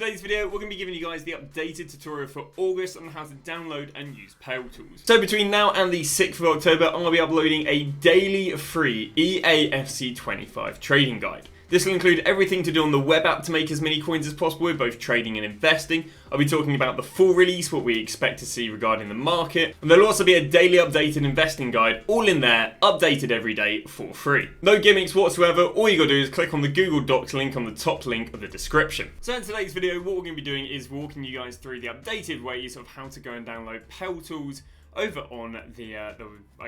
Today's video, we're going to be giving you guys the updated tutorial for August on how to download and use Paletools. So between now and the 6th of October, I'm going to be uploading a daily free eafc 25 trading guide. This will include everything to do on the web app to make as many coins as possible with both trading and investing. I'll be talking about the full release, what we expect to see regarding the market, and there'll also be a daily updated investing guide, all in there, updated every day for free. No gimmicks whatsoever, all you gotta do is click on the Google Docs link on the top link of the description. So in today's video, what we're going to be doing is walking you guys through the updated ways of how to go and download Paletools over on the I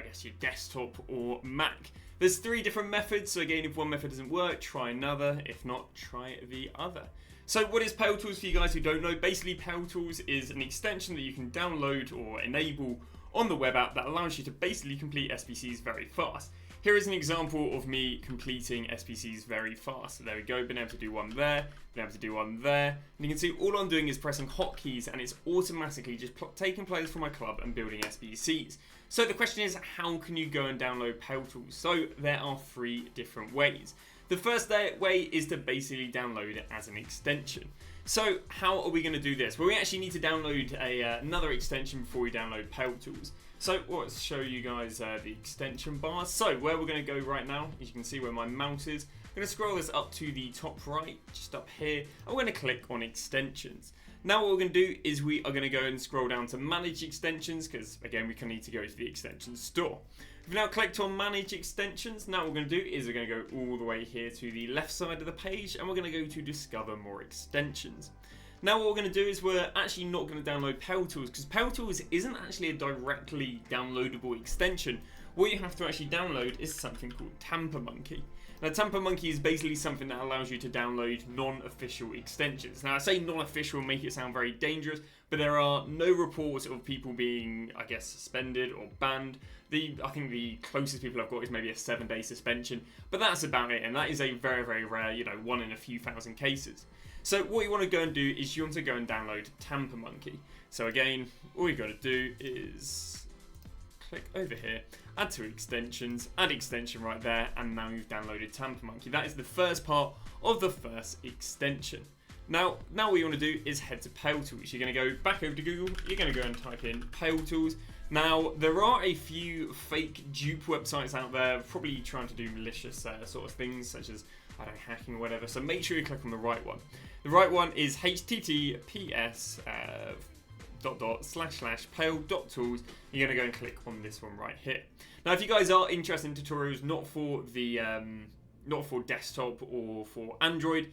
guess your desktop or Mac. There's 3 different methods, so again, if one method doesn't work, try another. If not, try the other. So what is Paletools for you guys who don't know? Basically, Paletools is an extension that you can download or enable on the web app that allows you to basically complete SBCs very fast. Here is an example of me completing SBCs very fast. So there we go, been able to do one there, been able to do one there. And you can see all I'm doing is pressing hotkeys and it's automatically just taking players from my club and building SBCs. So the question is, how can you go and download Paletools? So there are 3 different ways. The first way is to basically download it as an extension. So how are we going to do this? Well, we actually need to download another extension before we download Paletools. So let's show you guys the extension bars. So where we're going to go right now, as you can see where my mouse is, I'm going to scroll this up to the top right, just up here. I'm going to click on extensions. Now what we're going to do is we are going to go and scroll down to manage extensions, because again we can need to go to the extension store. We've now clicked on manage extensions. Now what we're going to do is we're going to go all the way here to the left side of the page and we're going to go to discover more extensions. Now what we're going to do is we're actually not going to download Paletools, because Paletools isn't actually a directly downloadable extension. What you have to actually download is something called Tampermonkey. Now Tampermonkey is basically something that allows you to download non-official extensions. Now I say non-official and make it sound very dangerous, but there are no reports of people being, I guess, suspended or banned. I think the closest people I've got is maybe a 7-day suspension, but that's about it, and that is a very, very rare, one in a few thousand cases. So what you want to go and do is you want to go and download Tampermonkey. So again, all you've got to do is click over here, add to extensions, add extension right there, and now you've downloaded Tampermonkey. That is the first part of the first extension. Now what you want to do is head to Paletools. You're going to go back over to Google, you're going to go and type in Paletools. Now, there are a few fake dupe websites out there, probably trying to do malicious sort of things, such as, I don't know, hacking or whatever, so make sure you click on the right one. The right one is https://pale.tools. You're going to go and click on this one right here. Now, if you guys are interested in tutorials not for desktop or for Android,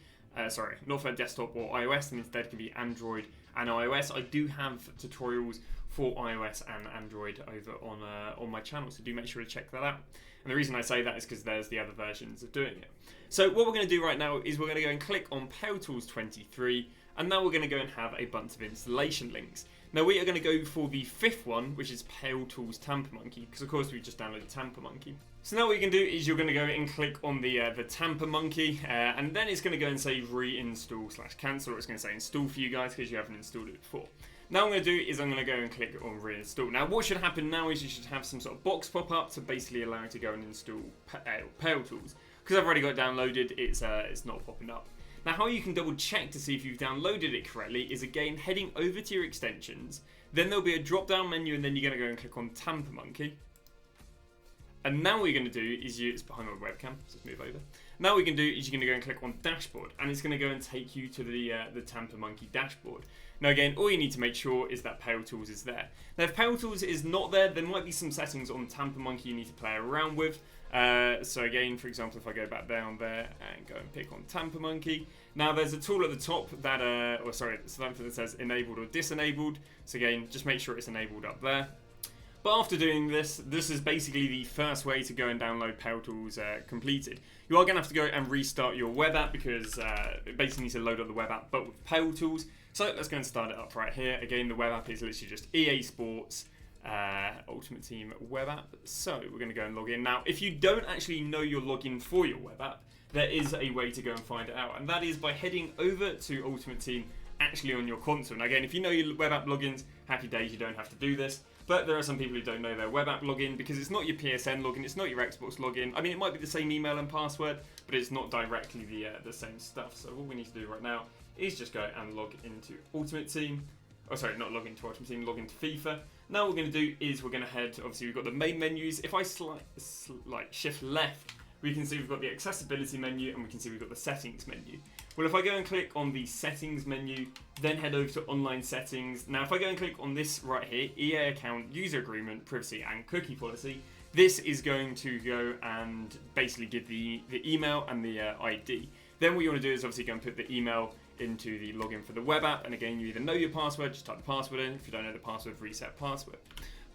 not for desktop or iOS, and instead can be Android and iOS, I do have tutorials for iOS and Android over on my channel, so do make sure to check that out. And the reason I say that is because there's the other versions of doing it. So what we're going to do right now is we're going to go and click on Paletools 23, and now we're going to go and have a bunch of installation links. Now we are going to go for the 5th one, which is Paletools Tampermonkey, because of course we just downloaded Tampermonkey. So now what you can do is you're going to go and click on the Tampermonkey, and then it's going to go and say reinstall/cancel, or it's going to say install for you guys because you haven't installed it before. Now what I'm going to do is I'm going to go and click on reinstall. Now what should happen now is you should have some sort of box pop up to basically allow you to go and install Paletools. Because I've already got it downloaded, it's not popping up. Now how you can double check to see if you've downloaded it correctly is again heading over to your extensions, then there'll be a drop down menu and then you're going to go and click on Tampermonkey. And now what you're going to do is it's behind my webcam, so let's move over. Now what you can do is you're going to go and click on dashboard, and it's going to go and take you to the Tampermonkey dashboard. Now again, all you need to make sure is that Paletools is there. Now if Paletools is not there, there might be some settings on Tampermonkey you need to play around with. So again, for example, if I go back down there and go and pick on Tampermonkey, now there's a tool at the top that, something that says enabled or disenabled. So again, just make sure it's enabled up there. But after doing this, this is basically the first way to go and download Paletools completed. You are going to have to go and restart your web app because it basically needs to load up the web app, but with Paletools. So let's go and start it up right here. Again, the web app is literally just EA Sports Ultimate Team web app. So we're going to go and log in. Now, if you don't actually know your login for your web app, there is a way to go and find it out, and that is by heading over to Ultimate Team actually on your console. Now again, if you know your web app logins, happy days, you don't have to do this. But there are some people who don't know their web app login because it's not your PSN login, it's not your Xbox login. I mean, it might be the same email and password, but it's not directly the same stuff. So what we need to do right now is just go and log into Ultimate Team. Oh, sorry, not log into Ultimate Team, log into FIFA. Now what we're going to do is we're going to head, obviously we've got the main menus. If I shift left, we can see we've got the accessibility menu and we can see we've got the settings menu. Well, if I go and click on the settings menu, then head over to online settings. Now, if I go and click on this right here, EA account, user agreement, privacy and cookie policy, this is going to go and basically give the email and the ID. Then what you want to do is obviously go and put the email into the login for the web app. And again, you either know your password, just type the password in. If you don't know the password, reset password.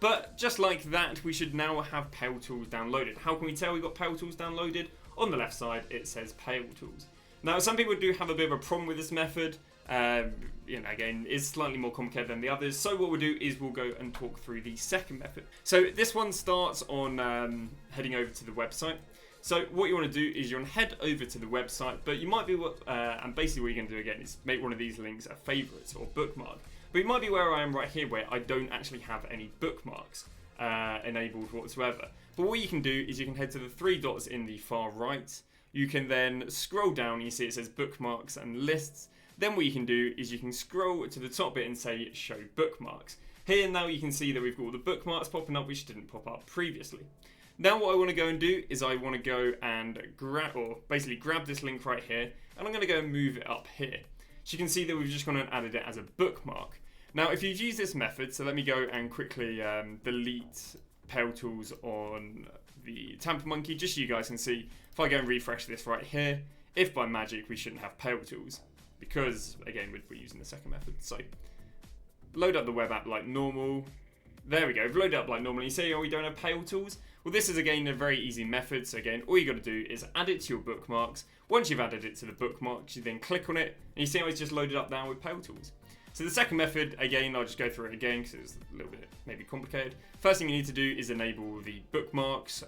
But just like that, we should now have Paletools downloaded. How can we tell we've got Paletools downloaded? On the left side, it says Paletools. Now, some people do have a bit of a problem with this method. Again, it's slightly more complicated than the others. So what we'll do is we'll go and talk through the second method. So this one starts on heading over to the website. So what you want to do is you want to head over to the website, but you might be, and basically what you're going to do again is make one of these links a favorites or bookmark. But you might be where I am right here, where I don't actually have any bookmarks enabled whatsoever. But what you can do is you can head to the three dots in the far right. You can then scroll down and you see it says bookmarks and lists. Then what you can do is you can scroll to the top bit and say show bookmarks. Here now you can see that we've got all the bookmarks popping up which didn't pop up previously. Now what I want to go and do is I want to go and grab this link right here, and I'm going to go and move it up here. So you can see that we've just gone and added it as a bookmark. Now if you've used this method, so let me go and quickly delete Paletools on the Tampermonkey, just so you guys can see. If I go and refresh this right here, if by magic we shouldn't have Paletools, because again we're using the second method. So load up the web app like normal. There we go, we've loaded up like normal. You say, oh, we don't have Paletools. Well, this is again a very easy method. So again, all you got to do is add it to your bookmarks. Once you've added it to the bookmarks, you then click on it, and you see how it's just loaded up now with Paletools. So the second method, again, I'll just go through it again because it's a little bit maybe complicated. First thing you need to do is enable the bookmarks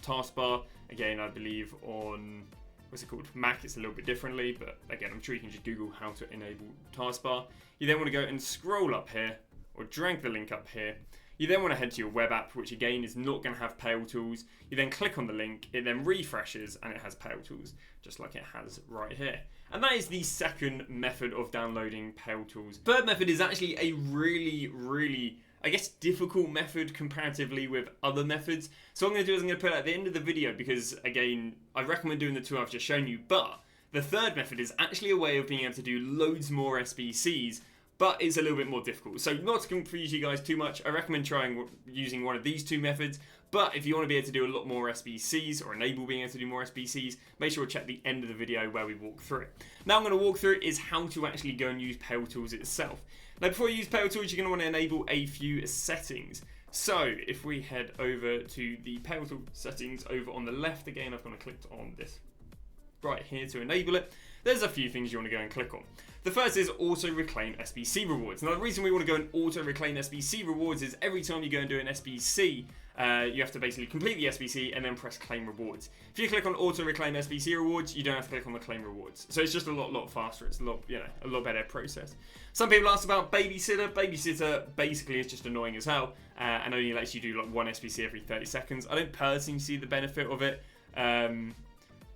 taskbar. Again, I believe on, what's it called, Mac, it's a little bit differently, but again, I'm sure you can just Google how to enable taskbar. You then want to go and scroll up here, or drag the link up here. You then want to head to your web app, which again is not going to have Paletools. You then click on the link, it then refreshes, and it has Paletools, just like it has right here. And that is the second method of downloading Paletools. Third method is actually a really, I guess, difficult method comparatively with other methods. So what I'm going to do is I'm going to put it at the end of the video because, again, I recommend doing the two I've just shown you, but the third method is actually a way of being able to do loads more SBCs, but it's a little bit more difficult. So not to confuse you guys too much, I recommend using one of these two methods, but if you want to be able to do a lot more SBCs or enable being able to do more SBCs, make sure to check the end of the video where we walk through it. Now I'm going to walk through is how to actually go and use Paletools itself. Now before you use Paletools, you're going to want to enable a few settings. So if we head over to the Paletools settings over on the left, again I've gone and clicked on this right here to enable it. There's a few things you want to go and click on. The first is auto reclaim SBC rewards. Now the reason we want to go and auto reclaim SBC rewards is every time you go and do an SBC, you have to basically complete the SBC and then press claim rewards. If you click on auto reclaim SBC rewards, you don't have to click on the claim rewards. So it's just a lot faster. It's a lot better process. Some people ask about babysitter. Babysitter basically is just annoying as hell and only lets you do like one SBC every 30 seconds. I don't personally see the benefit of it.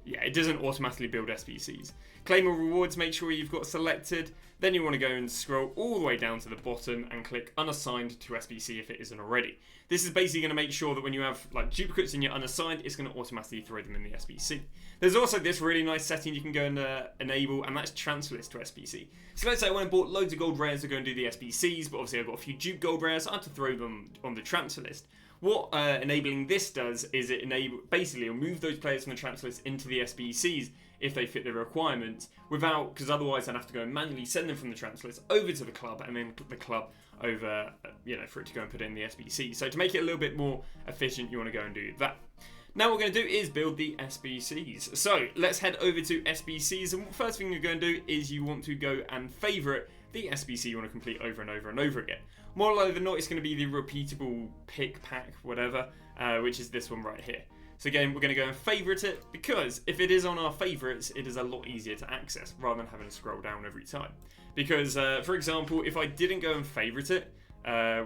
Yeah, it doesn't automatically build SBCs. Claim all rewards, make sure you've got selected. Then you want to go and scroll all the way down to the bottom and click unassigned to SBC if it isn't already. This is basically going to make sure that when you have like duplicates in your unassigned, it's going to automatically throw them in the SBC. There's also this really nice setting you can go and enable, and that's transfer list to SBC. So let's say I went and bought loads of gold rares to go and do the SBCs, but obviously I've got a few dupe gold rares, I have to throw them on the transfer list. What enabling this does is it basically move those players from the transfer list into the SBCs if they fit the requirements, because otherwise I'd have to go and manually send them from the transfer list over to the club and then put the club over, for it to go and put it in the SBC. So to make it a little bit more efficient, you want to go and do that. Now what we're going to do is build the SBCs. So let's head over to SBCs, and the first thing you're going to do is you want to go and favourite the SBC you want to complete over and over and over again. More likely than not, it's going to be the repeatable pick, pack, whatever, which is this one right here. So again, we're going to go and favourite it, because if it is on our favourites, it is a lot easier to access rather than having to scroll down every time. Because, for example, if I didn't go and favourite it,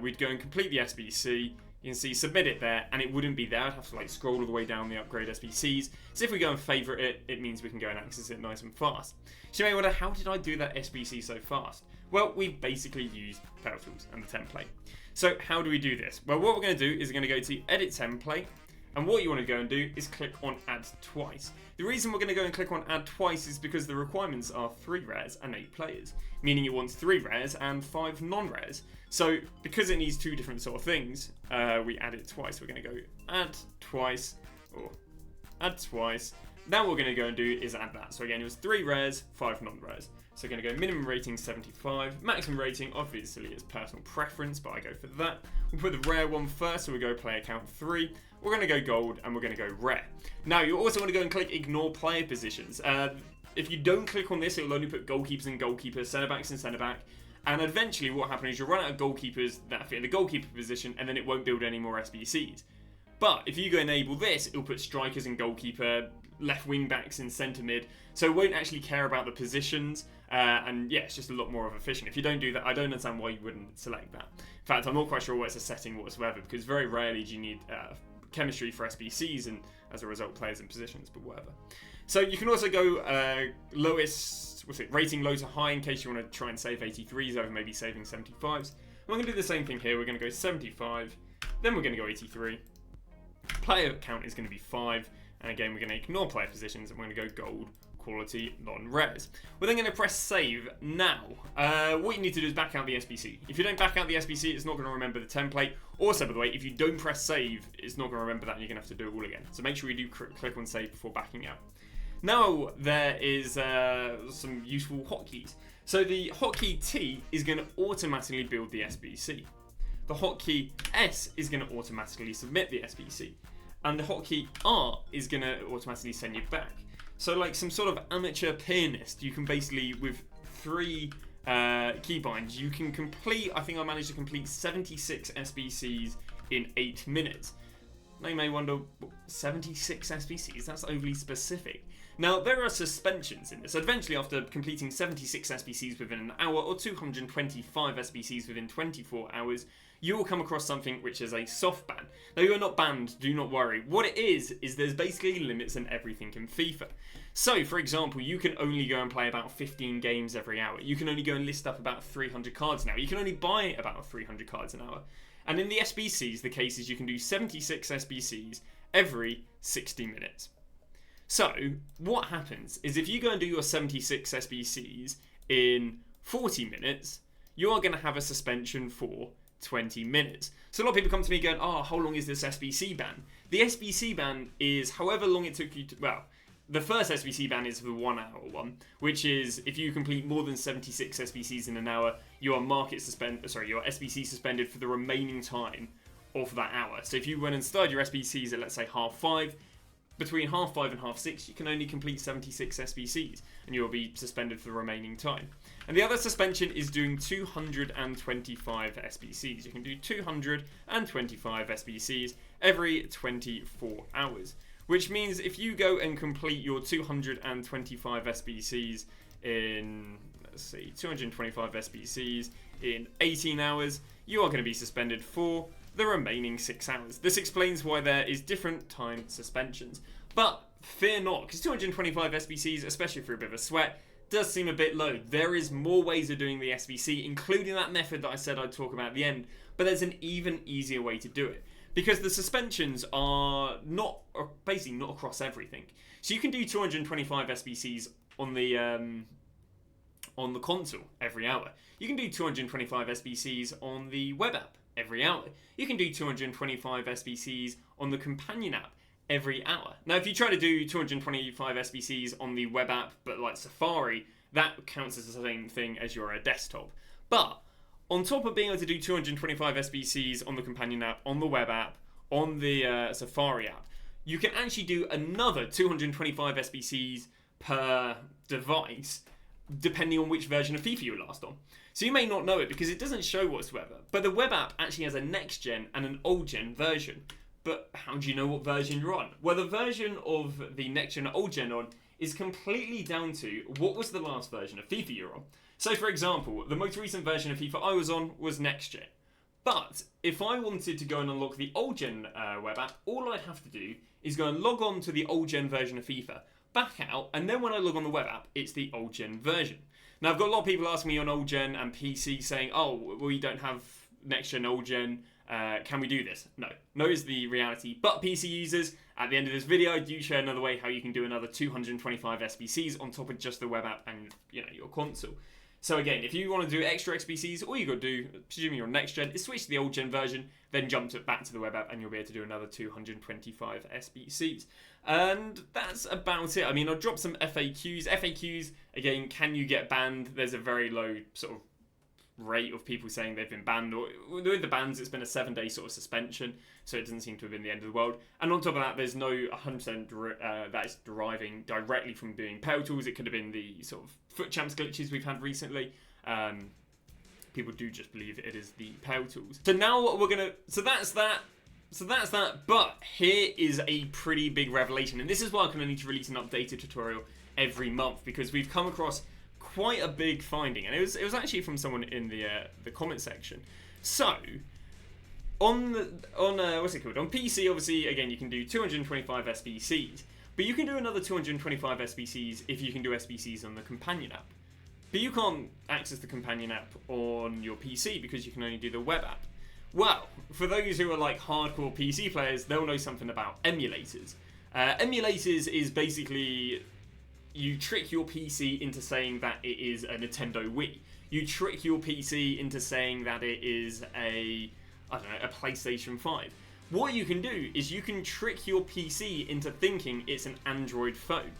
we'd go and complete the SBC, You can see submit it there, and it wouldn't be there. I'd have to like scroll all the way down the upgrade SBCs. So if we go and favorite it, it means we can go and access it nice and fast. So you may wonder, how did I do that SBC so fast? Well, we basically used Paletools and the template. So how do we do this? Well, what we're going to do is we're going to go to edit template, and what you want to go and do is click on add twice. The reason we're going to go and click on add twice is because the requirements are 3 rares and 8 players, meaning it wants 3 rares and 5 non-rares. So because it needs 2 different sort of things, we add it twice. We're going to go add twice, or add twice. Now what we're going to go and do is add that. So again, it was 3 rares, 5 non-rares. So we're going to go minimum rating 75, maximum rating obviously is personal preference, but I go for that. We'll put the rare one first, so we go player count 3. We're going to go gold, and we're going to go rare. Now you also want to go and click ignore player positions. If you don't click on this, it will only put goalkeepers and goalkeepers, centre backs and centre back. And eventually what happens is you'll run out of goalkeepers that fit in the goalkeeper position, and then it won't build any more SBCs. But if you go enable this, it'll put strikers and goalkeeper, left wing backs and centre mid, so it won't actually care about the positions, and yeah, it's just a lot more of efficient. If you don't do that, I don't understand why you wouldn't select that. In fact, I'm not quite sure what it's a setting whatsoever, because very rarely do you need chemistry for SBCs, and as a result, players and positions, but whatever. So you can also go lowest, rating low to high in case you want to try and save 83s over maybe saving 75s. And we're going to do the same thing here. We're going to go 75, then we're going to go 83. Player count is going to be 5, and again we're going to ignore player positions, and we're going to go gold, quality, non-res. We're then going to press save. Now, what you need to do is back out the SBC. If you don't back out the SBC, it's not going to remember the template. Also, by the way, if you don't press save, it's not going to remember that, and you're going to have to do it all again. So make sure you do click on save before backing out. Now, there is some useful hotkeys. So the hotkey T is going to automatically build the SBC. The hotkey S is going to automatically submit the SBC. And the hotkey R is going to automatically send you back. So like some sort of amateur pianist, you can basically, with 3 keybinds, you can complete, I think I managed to complete 76 SBCs in 8 minutes. Now you may wonder, 76 SBCs? That's overly specific. Now, there are suspensions in this. Eventually, after completing 76 SBCs within an hour, or 225 SBCs within 24 hours, you will come across something which is a soft ban. Now, you are not banned, do not worry. What it is there's basically limits on everything in FIFA. So, for example, you can only go and play about 15 games every hour. You can only go and list up about 300 cards an hour. You can only buy about 300 cards an hour. And in the SBCs, the case is you can do 76 SBCs every 60 minutes. So, what happens is if you go and do your 76 SBCs in 40 minutes, you are going to have a suspension for 20 minutes. So a lot of people come to me going, oh, how long is this SBC ban? The SBC ban is however long it took you to, well, the first SBC ban is the 1 hour one, which is if you complete more than 76 SBCs in an hour, your your SBC suspended for the remaining time of that hour. So if you went and started your SBCs at, let's say, 5:30, between 5:30 and 6:30, you can only complete 76 SBCs, and you'll be suspended for the remaining time. And the other suspension is doing 225 SBCs. You can do 225 SBCs every 24 hours. Which means if you go and complete your 225 SBCs in, 225 SBCs in 18 hours, you are going to be suspended for the remaining 6 hours. This explains why there is different time suspensions. But fear not, because 225 SBCs, especially for a bit of a sweat, does seem a bit low. There is more ways of doing the SBC, including that method that I said I'd talk about at the end, but there's an even easier way to do it. Because the suspensions are basically not across everything. So you can do 225 SBCs on the console every hour. You can do 225 SBCs on the web app every hour. You can do 225 SBCs on the companion app every hour. Now, if you try to do 225 SBCs on the web app, but like Safari, that counts as the same thing as your desktop. But on top of being able to do 225 SBCs on the companion app, on the web app, on the Safari app, you can actually do another 225 SBCs per device, depending on which version of FIFA you were last on. So you may not know it because it doesn't show whatsoever, but the web app actually has a next gen and an old gen version. But how do you know what version you're on? Well, the version of the next gen and old gen on is completely down to what was the last version of FIFA you're on. So, for example, the most recent version of FIFA I was on was next gen. But if I wanted to go and unlock the old gen web app, all I'd have to do is go and log on to the old gen version of FIFA, back out, and then when I log on the web app, it's the old gen version. Now, I've got a lot of people asking me on old gen and PC saying, oh, we don't have next gen, old gen, can we do this? No is the reality. But PC users, at the end of this video, I do share another way how you can do another 225 SBCs on top of just the web app and your console. So again, if you want to do extra SBCs, all you got to do, presuming you're on next gen, is switch to the old gen version, then jump back to the web app, and you'll be able to do another 225 SBCs. And that's about it. I mean, I'll drop some FAQs. FAQs, again, can you get banned? There's a very low sort of rate of people saying they've been banned, or with the bans it's been a 7-day sort of suspension, so it doesn't seem to have been the end of the world. And on top of that, there's no 100% that is deriving directly from doing Paletools. It could have been the sort of foot champs glitches we've had recently. People do just believe it is the Paletools. So now we're gonna, so that's that. But here is a pretty big revelation, and this is why I'm gonna need to release an updated tutorial every month, because we've come across quite a big finding, and it was actually from someone in the comment section. So on what's it called, on PC, obviously, again, you can do 225 SBCs, but you can do another 225 SBCs if you can do SBCs on the companion app. But you can't access the companion app on your PC because you can only do the web app. Well, for those who are like hardcore PC players, they'll know something about emulators. Emulators is basically, you trick your PC into saying that it is a Nintendo Wii. You trick your PC into saying that it is a PlayStation 5. What you can do is you can trick your PC into thinking it's an Android phone.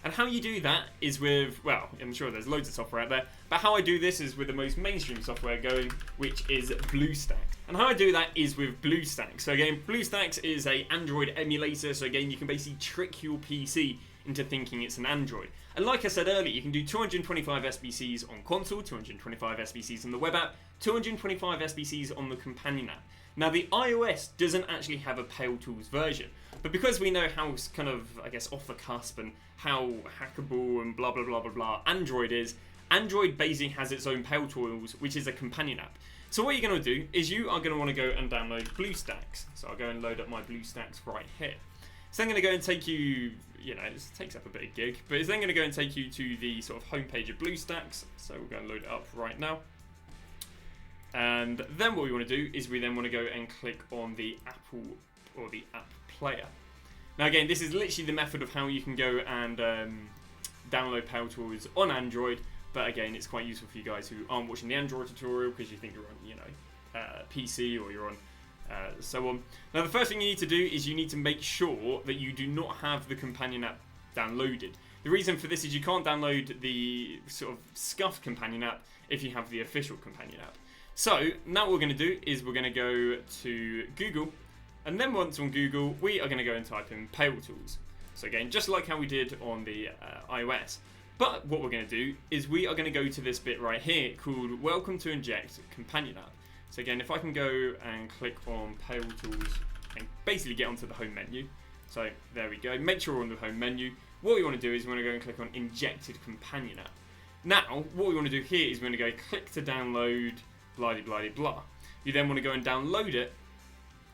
And how you do that is with, well, I'm sure there's loads of software out there, but how I do this is with the most mainstream software going, which is BlueStacks. And how I do that is with BlueStacks. So again, BlueStacks is an Android emulator, so again, you can basically trick your PC into thinking it's an Android. And like I said earlier, you can do 225 SBCs on console, 225 SBCs on the web app, 225 SBCs on the companion app. Now, the iOS doesn't actually have a Paletools version, but because we know how kind of, I guess, off the cusp and how hackable and blah, blah, blah, blah, blah Android is, Android basically has its own Paletools, which is a companion app. So what you're going to do is you are going to want to go and download BlueStacks. So I'll go and load up my BlueStacks right here. So I'm going to go and take you, this takes up a bit of gig, but it's then going to go and take you to the sort of homepage of BlueStacks. So we're going to load it up right now. And then what we want to do is we then want to go and click on the Apple or the app player. Now again, this is literally the method of how you can go and download Paletools on Android, but again, it's quite useful for you guys who aren't watching the Android tutorial because you think you're on, PC or you're on so on. Now the first thing you need to do is you need to make sure that you do not have the companion app downloaded. The reason for this is you can't download the sort of scuffed companion app if you have the official companion app. So now what we're going to do is we're going to go to Google, and then once on Google, we are going to go and type in Paletools. So again, just like how we did on the iOS. But what we're going to do is we are going to go to this bit right here called Welcome to Inject Companion App. So again, if I can go and click on Paletools and basically get onto the home menu. So there we go. Make sure we're on the home menu. What we want to do is we want to go and click on Injected Companion App. Now, what we want to do here is we're going to go click to download, blah, blah, blah, blah. You then want to go and download it.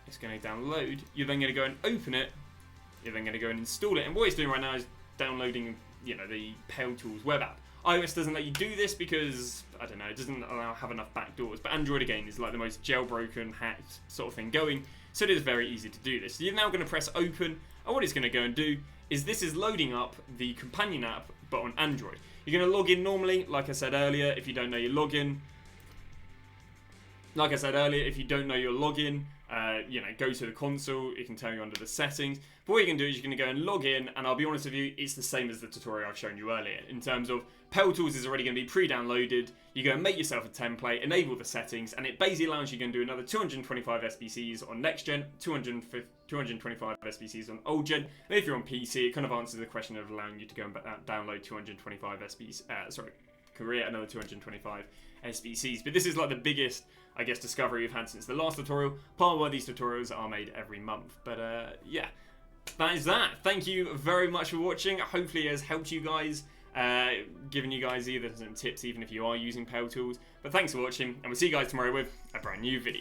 It's going to download. You're then going to go and open it. You're then going to go and install it. And what it's doing right now is downloading, the Paletools web app. iOS doesn't let you do this because, I don't know, it doesn't have enough backdoors. But Android, again, is like the most jailbroken, hacked sort of thing going. So it is very easy to do this. So you're now going to press open. And what it's going to go and do is this is loading up the companion app, but on Android. You're going to log in normally, like I said earlier, if you don't know your login. Like I said earlier, if you don't know your login, go to the console, it can tell you under the settings. But what you can do is you're going to go and log in, and I'll be honest with you, it's the same as the tutorial I've shown you earlier. In terms of Paletools is already going to be pre-downloaded, you go and make yourself a template, enable the settings, and it basically allows you to do another 225 SBCs on next gen, 225 SBCs on old gen, and if you're on PC, it kind of answers the question of allowing you to go and download 225 SBCs, create another 225 SBCs. But this is like the biggest, I guess, discovery we've had since the last tutorial. Part of why these tutorials are made every month. But yeah, that is that. Thank you very much for watching. Hopefully it has helped you guys, given you guys either some tips, even if you are using Paletools. But thanks for watching, and we'll see you guys tomorrow with a brand new video.